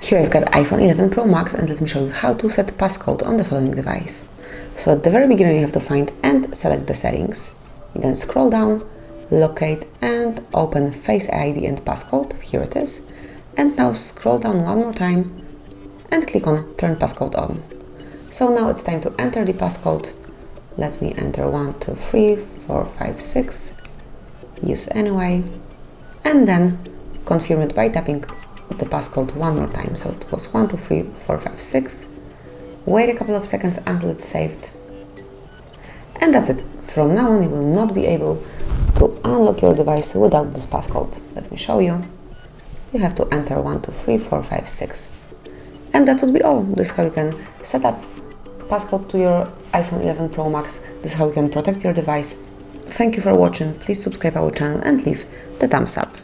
Here I've got iPhone 11 Pro Max, and let me show you how to set passcode on the following device. So at the very beginning you have to find and select the settings. Then scroll down, locate and open Face ID and passcode. Here it is. And now scroll down one more time and click on Turn Passcode On. So now it's time to enter the passcode. Let me enter 1, 2, 3, 4, 5, 6. Use anyway. And then confirm it by tapping the passcode one more time. So it was 1, 2, 3, 4, 5, 6. Wait a couple of seconds until it's saved. And that's it. From now on you will not be able to unlock your device without this passcode. Let me show you. You have to enter 1, 2, 3, 4, 5, 6. And that would be all. This is how you can set up passcode to your iPhone 11 Pro Max. This is how you can protect your device. Thank you for watching. Please subscribe our channel and leave the thumbs up.